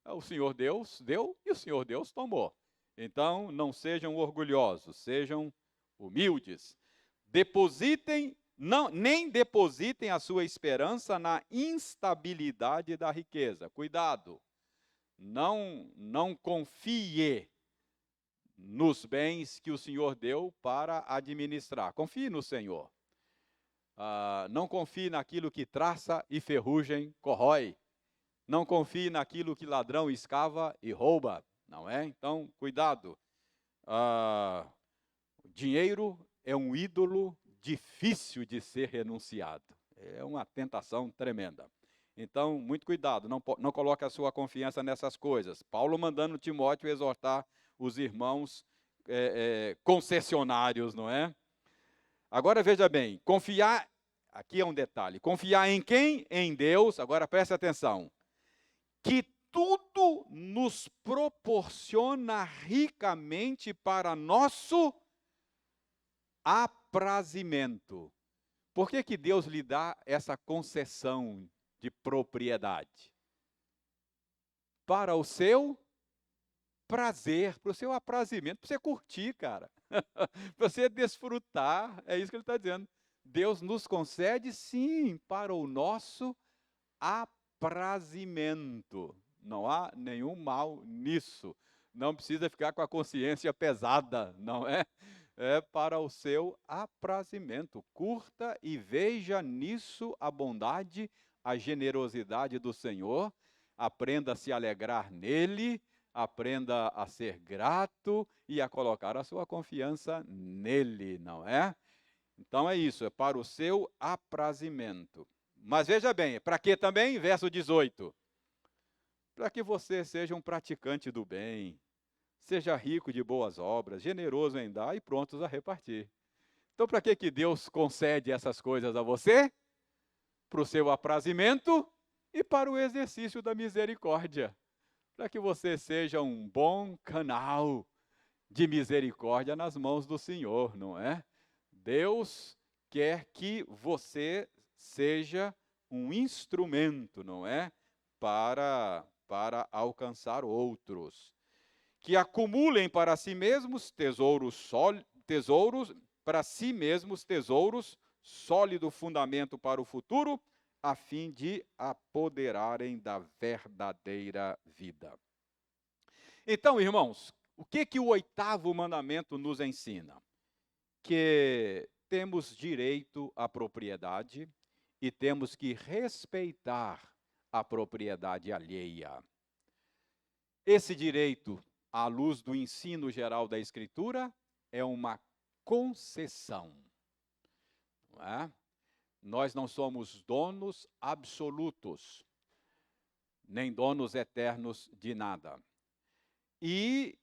O Senhor Deus deu e o Senhor Deus tomou. Então, não sejam orgulhosos, sejam humildes. Nem depositem a sua esperança na instabilidade da riqueza. Cuidado. Não confie nos bens que o Senhor deu para administrar. Confie no Senhor. Não confie naquilo que traça e ferrugem corrói. Não confie naquilo que ladrão escava e rouba, não é? Então, cuidado. Dinheiro é um ídolo difícil de ser renunciado. É uma tentação tremenda. Então, muito cuidado, não coloque a sua confiança nessas coisas. Paulo mandando Timóteo exortar os irmãos concessionários, não é? Agora, veja bem, confiar, aqui é um detalhe, confiar em quem? Em Deus, agora preste atenção, que tudo nos proporciona ricamente para nosso aprazimento. Por que Deus lhe dá essa concessão de propriedade? Para o seu prazer, para o seu aprazimento, para você curtir, cara. Para você desfrutar, é isso que ele está dizendo. Deus nos concede, sim, para o nosso aprazimento. Não há nenhum mal nisso. Não precisa ficar com a consciência pesada, não é? É para o seu aprazimento. Curta e veja nisso a bondade, a generosidade do Senhor. Aprenda a se alegrar nele, aprenda a ser grato e a colocar a sua confiança nele, não é? Então é isso, é para o seu aprazimento. Mas veja bem, para que também? Verso 18. Para que você seja um praticante do bem, seja rico de boas obras, generoso em dar e prontos a repartir. Então, para que Deus concede essas coisas a você? Para o seu aprazimento e para o exercício da misericórdia. Para que você seja um bom canal de misericórdia nas mãos do Senhor, não é? Deus quer que você seja um instrumento, não é? Para alcançar outros. Que acumulem para si mesmos tesouros, sólido fundamento para o futuro, a fim de apoderarem da verdadeira vida. Então, irmãos, o que o 8º mandamento nos ensina? Que temos direito à propriedade e temos que respeitar a propriedade alheia. Esse direito, à luz do ensino geral da Escritura, é uma concessão. Não é? Nós não somos donos absolutos, nem donos eternos de nada. E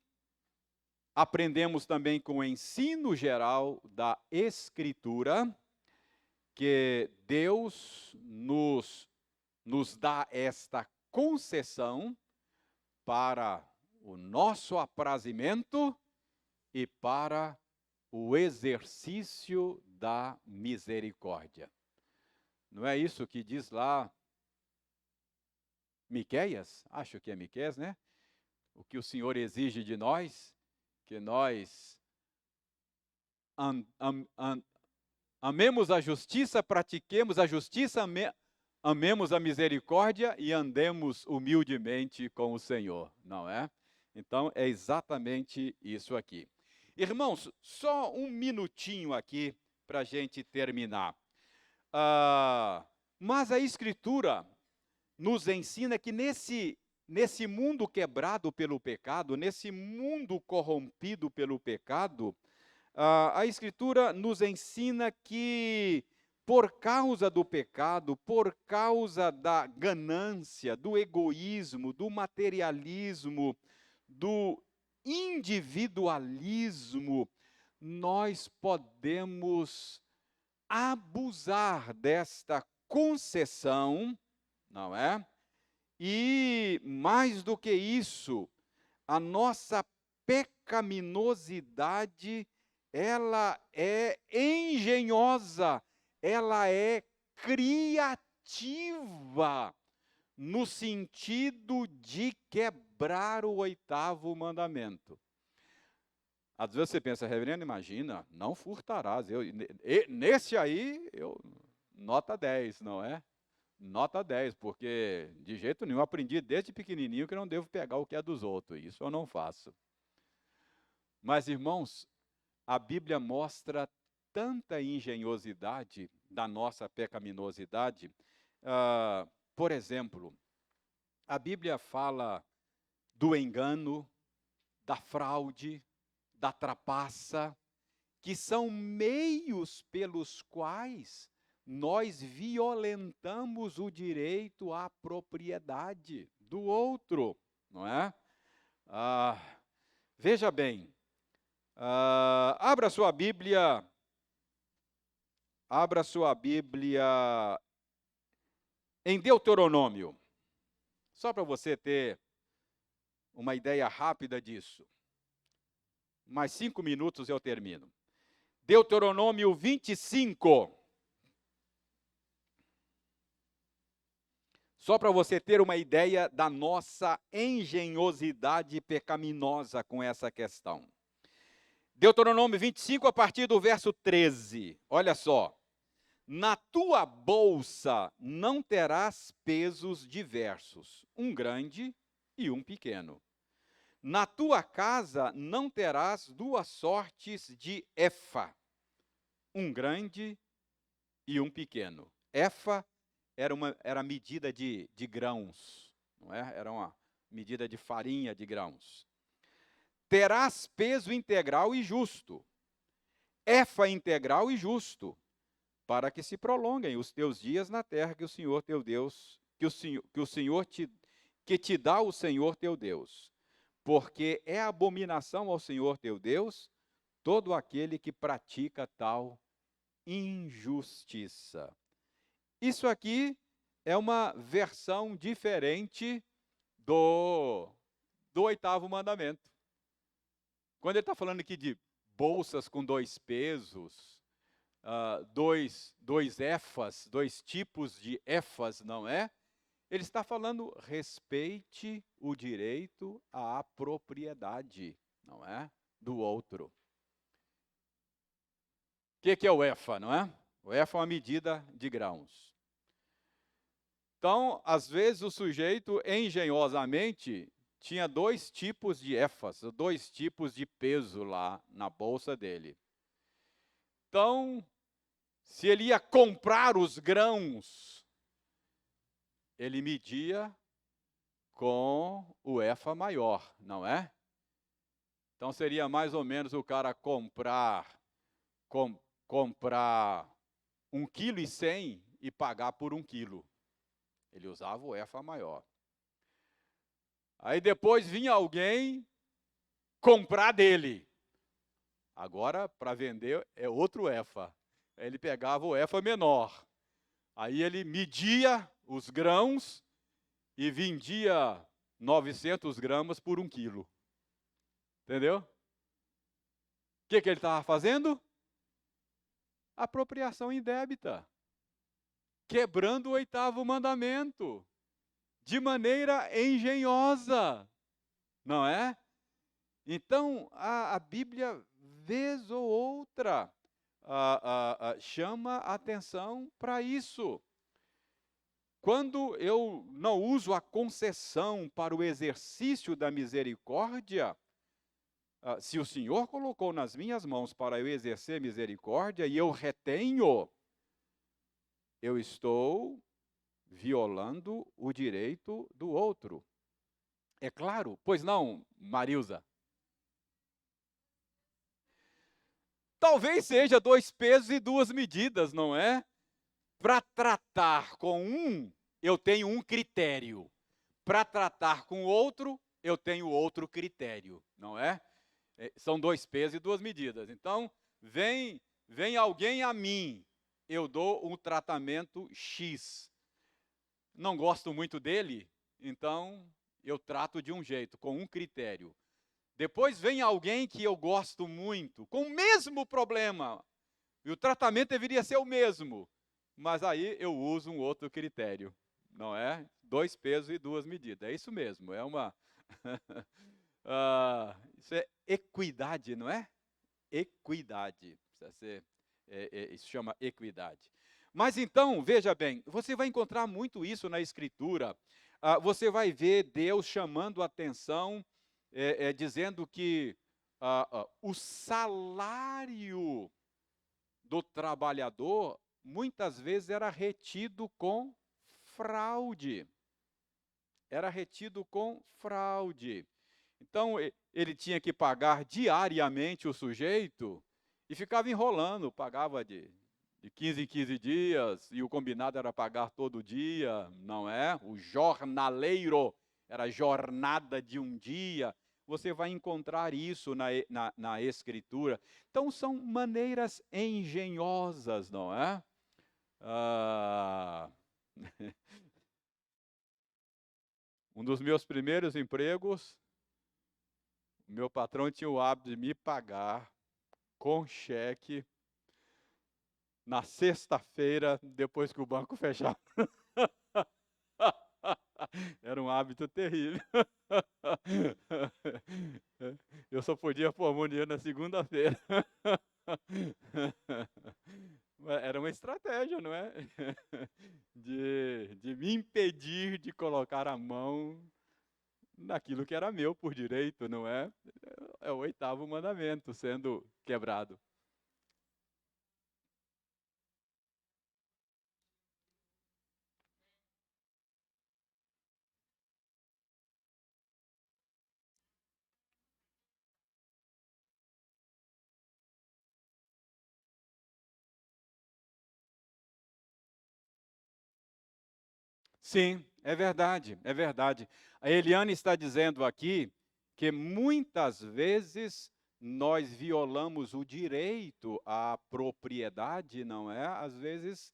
aprendemos também com o ensino geral da Escritura que Deus nos dá esta concessão para o nosso aprazimento e para o exercício da misericórdia. Não é isso que diz lá Miqueias? Acho que é Miqueias, né? O que o Senhor exige de nós, que nós Amemos a justiça, pratiquemos a justiça, amemos a misericórdia e andemos humildemente com o Senhor, não é? Então, é exatamente isso aqui. Irmãos, só um minutinho aqui para a gente terminar. Mas a Escritura nos ensina que nesse mundo quebrado pelo pecado, nesse mundo corrompido pelo pecado, a Escritura nos ensina que, por causa do pecado, por causa da ganância, do egoísmo, do materialismo, do individualismo, nós podemos abusar desta concessão, não é? E, mais do que isso, a nossa pecaminosidade, ela é engenhosa, ela é criativa, no sentido de quebrar o 8º mandamento. Às vezes você pensa, reverendo, imagina, não furtarás. Nesse aí, nota 10, não é? Nota 10, porque de jeito nenhum, eu aprendi desde pequenininho que não devo pegar o que é dos outros, isso eu não faço. Mas, irmãos, a Bíblia mostra tanta engenhosidade da nossa pecaminosidade. Por exemplo, a Bíblia fala do engano, da fraude, da trapaça, que são meios pelos quais nós violentamos o direito à propriedade do outro, não é? Veja bem, abra sua Bíblia em Deuteronômio, só para você ter uma ideia rápida disso. Mais 5 minutos eu termino. Deuteronômio 25. Só para você ter uma ideia da nossa engenhosidade pecaminosa com essa questão. Deuteronômio 25, a partir do verso 13. Olha só. Na tua bolsa não terás pesos diversos, um grande e um pequeno. Na tua casa não terás 2 sortes de efa, um grande e um pequeno. Efa era medida de grãos, não é? Era uma medida de farinha de grãos. Terás peso integral e justo, efa integral e justo, para que se prolonguem os teus dias na terra que o Senhor teu Deus, que te dá o Senhor teu Deus. Porque é abominação ao Senhor teu Deus todo aquele que pratica tal injustiça. Isso aqui é uma versão diferente do 8º mandamento. Quando ele está falando aqui de bolsas com 2 pesos, 2 efas, 2 tipos de efas, não é? Ele está falando, respeite o direito à propriedade, não é? Do outro. O que é o efa, não é? O efa é uma medida de grãos. Então, às vezes o sujeito, engenhosamente, tinha 2 tipos de efas, 2 tipos de peso lá na bolsa dele. Então, se ele ia comprar os grãos, ele media com o efa maior, não é? Então seria mais ou menos o cara comprar 1,1 kg e pagar por 1 kg. Ele usava o efa maior. Aí depois vinha alguém comprar dele. Agora, para vender, é outro efa. Aí ele pegava o efa menor. Aí ele media os grãos e vendia 900 gramas por 1 quilo. Entendeu? O que ele estava fazendo? Apropriação indébita. Quebrando o 8º mandamento. De maneira engenhosa. Não é? Então, a Bíblia, vez ou outra, chama atenção para isso. Quando eu não uso a concessão para o exercício da misericórdia, se o Senhor colocou nas minhas mãos para eu exercer misericórdia e eu retenho, eu estou violando o direito do outro. É claro, pois não, Marilza? Talvez seja 2 pesos e 2 medidas, não é? Para tratar com um, eu tenho um critério. Para tratar com outro, eu tenho outro critério, não é? São 2 pesos e 2 medidas. Então, vem alguém a mim, eu dou um tratamento X. Não gosto muito dele, então eu trato de um jeito, com um critério. Depois vem alguém que eu gosto muito, com o mesmo problema, e o tratamento deveria ser o mesmo, mas aí eu uso um outro critério, não é? 2 pesos e 2 medidas, é isso mesmo, é uma... isso é equidade, não é? Equidade, precisa ser, isso chama equidade. Mas então, veja bem, você vai encontrar muito isso na Escritura, você vai ver Deus chamando a atenção, dizendo que o salário do trabalhador muitas vezes era retido com fraude. Era retido com fraude. Então, ele tinha que pagar diariamente o sujeito e ficava enrolando, pagava de 15 em 15 dias, e o combinado era pagar todo dia, não é? O jornaleiro era jornada de um dia. Você vai encontrar isso na Escritura. Então, são maneiras engenhosas, não é? Um dos meus primeiros empregos, meu patrão tinha o hábito de me pagar com cheque na sexta-feira, depois que o banco fechava. Era um hábito terrível. Eu só podia pôr mão dinheiro na segunda-feira. Era uma estratégia, não é? De me impedir de colocar a mão naquilo que era meu por direito, não é? É o 8º mandamento sendo quebrado. Sim, é verdade, é verdade. A Eliane está dizendo aqui que muitas vezes nós violamos o direito à propriedade, não é? Às vezes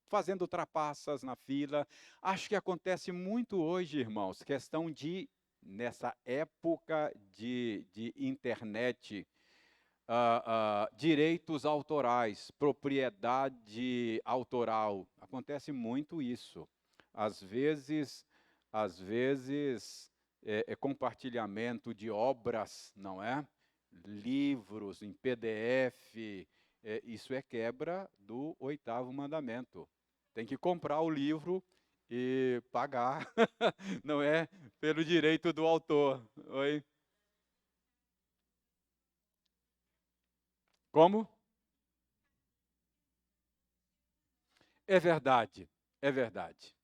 fazendo ultrapassas na fila. Acho que acontece muito hoje, irmãos, questão de, nessa época de internet, direitos autorais, propriedade autoral. Acontece muito isso. Às vezes compartilhamento de obras, não é? Livros em PDF, isso é quebra do 8º mandamento. Tem que comprar o livro e pagar, não é? Pelo direito do autor. Oi? Como? É verdade, é verdade.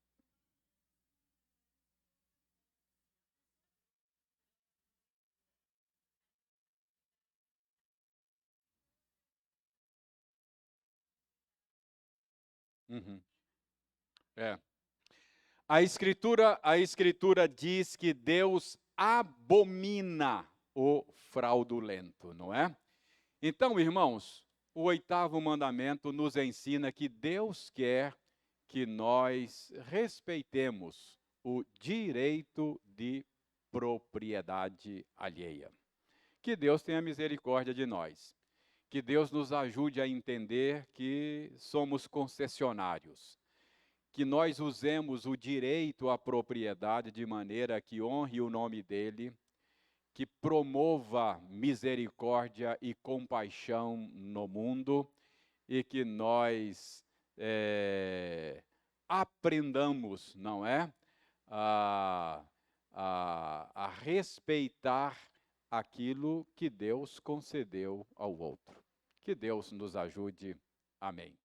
Uhum. É. A escritura diz que Deus abomina o fraudulento, não é? Então, irmãos, o 8º mandamento nos ensina que Deus quer que nós respeitemos o direito de propriedade alheia. Que Deus tenha misericórdia de nós. Que Deus nos ajude a entender que somos concessionários. Que nós usemos o direito à propriedade de maneira que honre o nome dele, que promova misericórdia e compaixão no mundo e que nós aprendamos, não é? A respeitar aquilo que Deus concedeu ao outro. Que Deus nos ajude. Amém.